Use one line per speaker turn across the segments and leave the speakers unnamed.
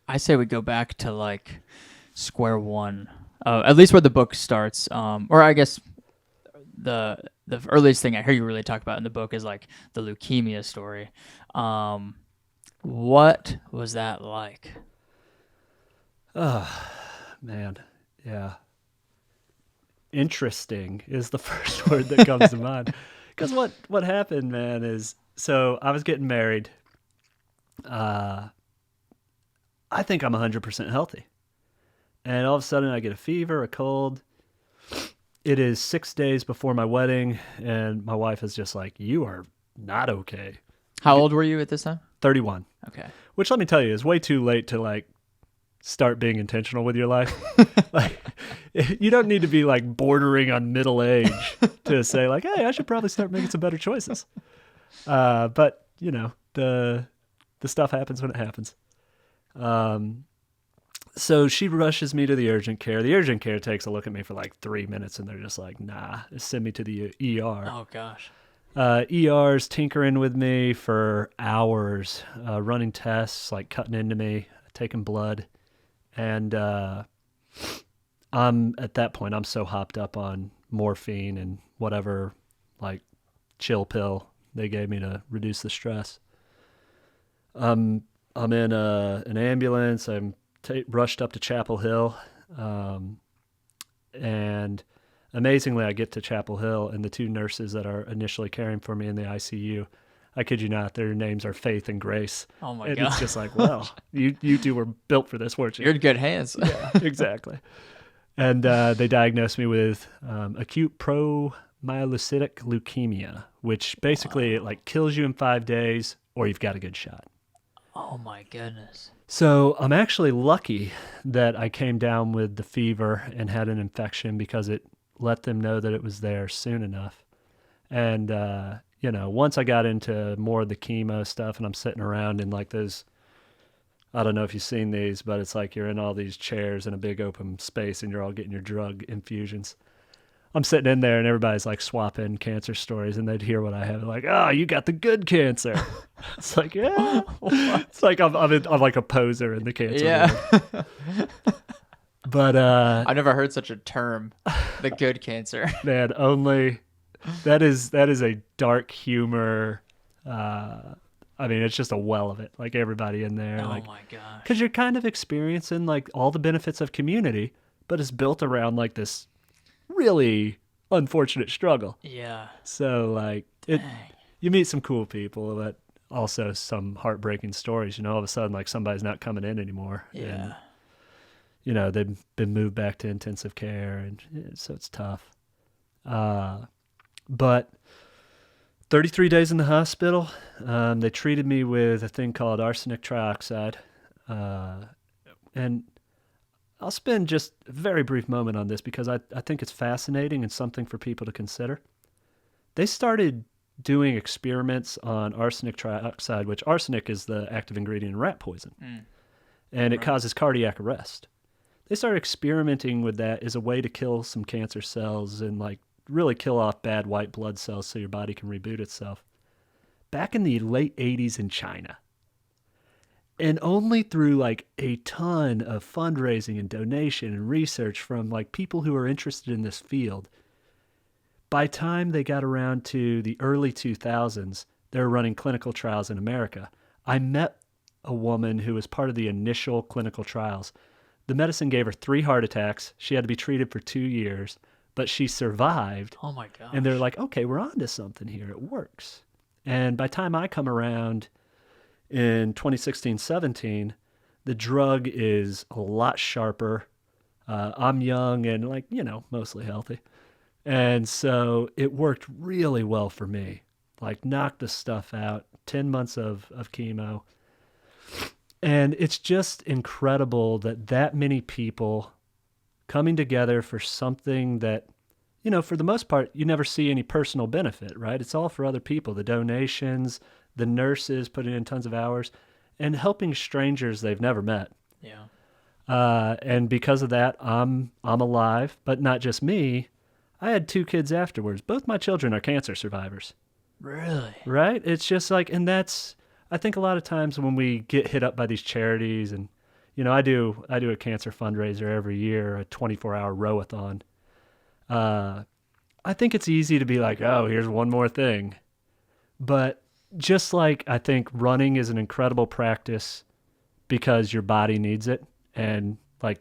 I say we go back to like square one, at least where the book starts. Or I guess the earliest thing I hear you really talk about in the book is like the leukemia story. Um, what was that like?
Oh, man. Yeah. Interesting is the first word that comes to mind. Because what happened, man, is so I was getting married. Uh, I think I'm 100% healthy. And all of a sudden I get a fever, a cold. It is 6 days before my wedding. And my wife is just like, you are not okay.
How old were you at this time?
31.
Okay.
Which, let me tell you, is way too late to like start being intentional with your life. Like, you don't need to be like bordering on middle age to say like, hey, I should probably start making some better choices. But you know, the stuff happens when it happens. So she rushes me to the urgent care. The urgent care takes a look at me for like 3 minutes, and they're just like, nah, just send me to the ER.
Oh gosh.
ER's tinkering with me for hours, running tests, like cutting into me, taking blood. And I'm at that point, I'm so hopped up on morphine and whatever, like chill pill they gave me to reduce the stress. I'm in an ambulance. I'm rushed up to Chapel Hill, and amazingly, I get to Chapel Hill, and the two nurses that are initially caring for me in the ICU, I kid you not, their names are Faith and Grace.
Oh my
And
god.
it's just like, well, you two were built for this, weren't you?
You're in good hands.
Yeah, exactly. And they diagnosed me with acute promyelocytic leukemia, which basically it like kills you in 5 days, or you've got a good shot.
Oh my goodness.
So I'm actually lucky that I came down with the fever and had an infection because it let them know that it was there soon enough. And, once I got into more of the chemo stuff and I'm sitting around in like those, I don't know if you've seen these, but it's like you're in all these chairs in a big open space and you're all getting your drug infusions. I'm sitting in there and everybody's like swapping cancer stories and they'd hear what I have. Like, oh, you got the good cancer. It's like, yeah. It's like I'm like a poser in the cancer world.
Yeah.
But
I've never heard such a term. The good cancer.
man, only that is a dark humor. I mean, it's just a well of it. Like everybody in there,
Oh
like,
my gosh.
because you're kind of experiencing like all the benefits of community, but it's built around like this really unfortunate struggle.
Yeah.
So like you meet some cool people, but also some heartbreaking stories. All of a sudden like somebody's not coming in anymore.
Yeah.
And, they've been moved back to intensive care, and so it's tough. But 33 days in the hospital, they treated me with a thing called arsenic trioxide. And I'll spend just a very brief moment on this because I think it's fascinating and something for people to consider. They started doing experiments on arsenic trioxide, which arsenic is the active ingredient in rat poison, and it causes cardiac arrest. They started experimenting with that as a way to kill some cancer cells and like really kill off bad white blood cells so your body can reboot itself. Back in the late 80s in China. And only through like a ton of fundraising and donation and research from like people who are interested in this field, by time they got around to the early 2000s, they were running clinical trials in America. I met a woman who was part of the initial clinical trials. The medicine gave her 3 heart attacks. She had to be treated for 2 years, but she survived.
Oh my gosh.
And they're like, okay, we're on to something here. It works. And by the time I come around in 2016-17, the drug is a lot sharper. I'm young and like, mostly healthy. And so it worked really well for me. Like knocked the stuff out, 10 months of chemo. And it's just incredible that many people coming together for something that, for the most part, you never see any personal benefit, right? It's all for other people, the donations, the nurses putting in tons of hours, and helping strangers they've never met.
Yeah.
And because of that, I'm alive, but not just me. I had 2 kids afterwards. Both my children are cancer survivors.
Really?
Right? It's just like, and that's, I think a lot of times when we get hit up by these charities and, I do a cancer fundraiser every year, a 24-hour rowathon. I think it's easy to be like, oh, here's one more thing. But just like I think running is an incredible practice because your body needs it. And like,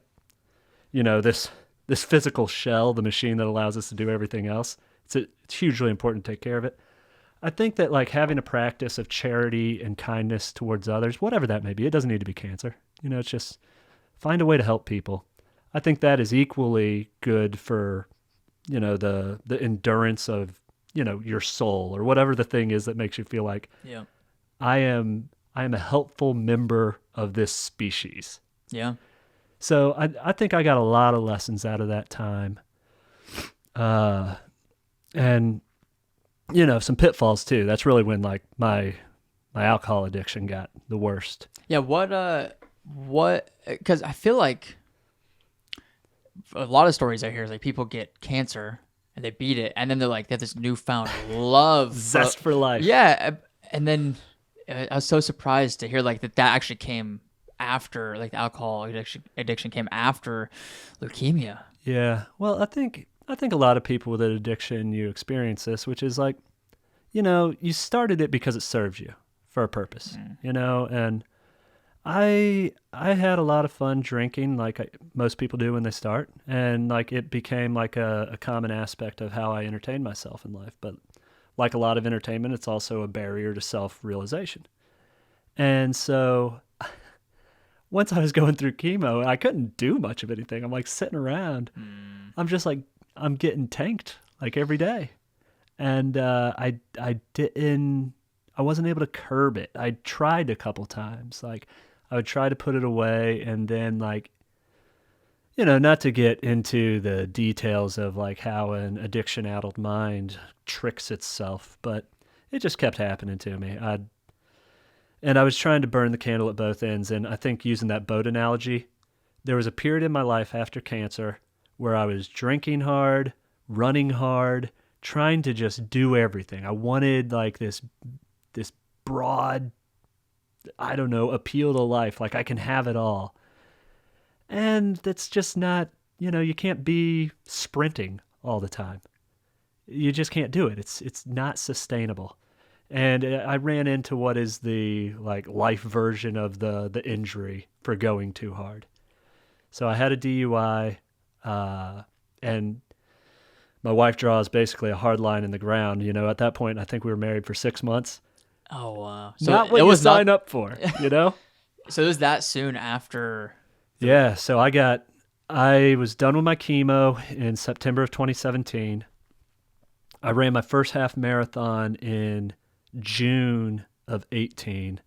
this physical shell, the machine that allows us to do everything else, it's hugely important to take care of it. I think that like having a practice of charity and kindness towards others, whatever that may be, it doesn't need to be cancer. It's just find a way to help people. I think that is equally good for, the endurance of, your soul or whatever the thing is that makes you feel like
Yeah.
I am a helpful member of this species.
Yeah.
So I think I got a lot of lessons out of that time. And some pitfalls too. That's really when like my alcohol addiction got the worst.
Yeah. Because I feel like a lot of stories I hear is like people get cancer and they beat it, and then they have this newfound love,
Zest for life.
Yeah. And then I was so surprised to hear like that actually came after, like the alcohol addiction came after leukemia.
Yeah. Well, I think a lot of people with an addiction, you experience this, which is like, you started it because it serves you for a purpose, and I had a lot of fun drinking like most people do when they start, and like it became like a common aspect of how I entertained myself in life. But like a lot of entertainment, it's also a barrier to self-realization. And so once I was going through chemo, I couldn't do much of anything. I'm like sitting around. I'm just like, I'm getting tanked like every day. And I wasn't able to curb it. I tried a couple times. Like I would try to put it away, and then like, not to get into the details of like how an addiction-addled mind tricks itself, but it just kept happening to me. And I was trying to burn the candle at both ends. And I think using that boat analogy, there was a period in my life after cancer where I was drinking hard, running hard, trying to just do everything. I wanted like this broad, I don't know, appeal to life. Like I can have it all. And that's just not, you can't be sprinting all the time. You just can't do it. It's not sustainable. And I ran into what is the like life version of the injury for going too hard. So I had a DUI, and my wife draws basically a hard line in the ground. At that point, I think we were married for 6 months.
Oh wow!
So not what you sign up for,
So it was that soon after.
Yeah. So I was done with my chemo in September of 2017. I ran my first half marathon in June of 18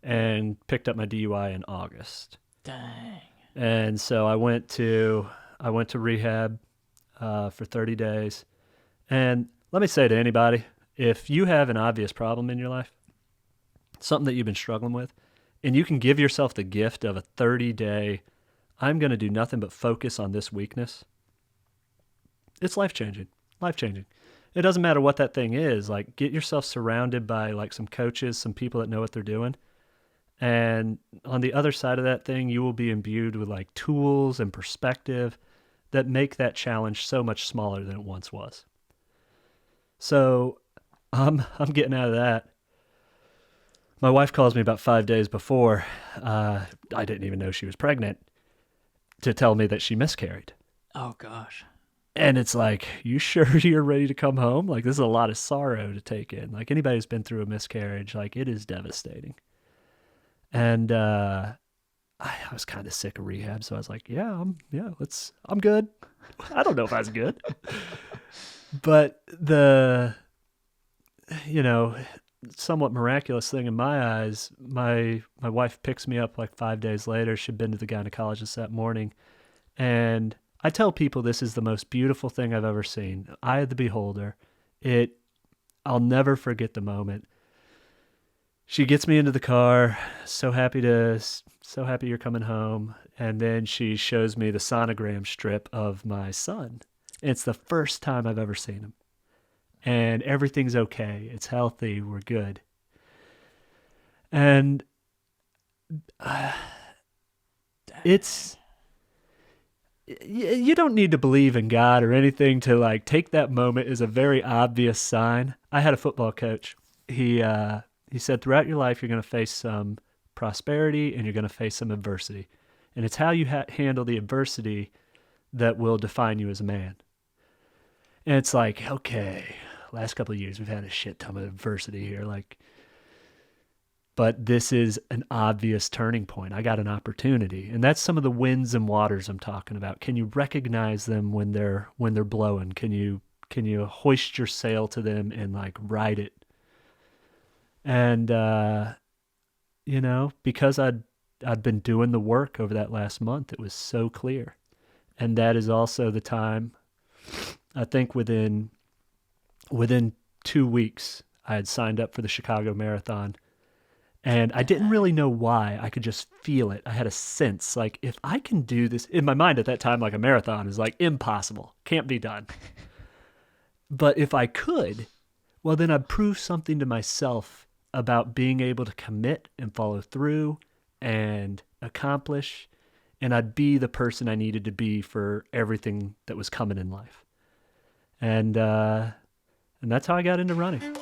and picked up my DUI in August.
Dang.
And so I went to rehab for 30 days. And let me say to anybody, if you have an obvious problem in your life, something that you've been struggling with, and you can give yourself the gift of a 30-day, I'm going to do nothing but focus on this weakness, it's life-changing. Life-changing. It doesn't matter what that thing is. Like, get yourself surrounded by like some coaches, some people that know what they're doing. And on the other side of that thing, you will be imbued with like tools and perspective that make that challenge so much smaller than it once was. So I'm getting out of that. My wife calls me about 5 days before. I didn't even know she was pregnant, to tell me that she miscarried.
Oh gosh.
And it's like, you sure you're ready to come home? Like, this is a lot of sorrow to take in. Like, anybody who's been through a miscarriage, like, it is devastating. And I was kind of sick of rehab, so I was like, I'm good. I don't know if I was good. But the, somewhat miraculous thing in my eyes, my wife picks me up like 5 days later. She'd been to the gynecologist that morning. And I tell people this is the most beautiful thing I've ever seen. Eye of the beholder. I'll never forget the moment. She gets me into the car, so happy you're coming home. And then she shows me the sonogram strip of my son. And it's the first time I've ever seen him. And everything's okay. It's healthy. We're good. And it's you don't need to believe in God or anything to like take that moment as a very obvious sign. I had a football coach. He said throughout your life you're going to face some prosperity and you're going to face some adversity, and it's how you handle the adversity that will define you as a man. And it's like, okay, last couple of years we've had a shit ton of adversity here, like, but this is an obvious turning point. I got an opportunity, and that's some of the winds and waters I'm talking about. Can you recognize them when they're blowing? Can you hoist your sail to them and like ride it? And because I'd been doing the work over that last month, it was so clear. And that is also the time, I think within 2 weeks, I had signed up for the Chicago Marathon. And I didn't really know why. I could just feel it. I had a sense, like, if I can do this, in my mind at that time, like a marathon is like impossible, can't be done. But if I could, well, then I'd prove something to myself about being able to commit and follow through and accomplish. And I'd be the person I needed to be for everything that was coming in life. And that's how I got into running.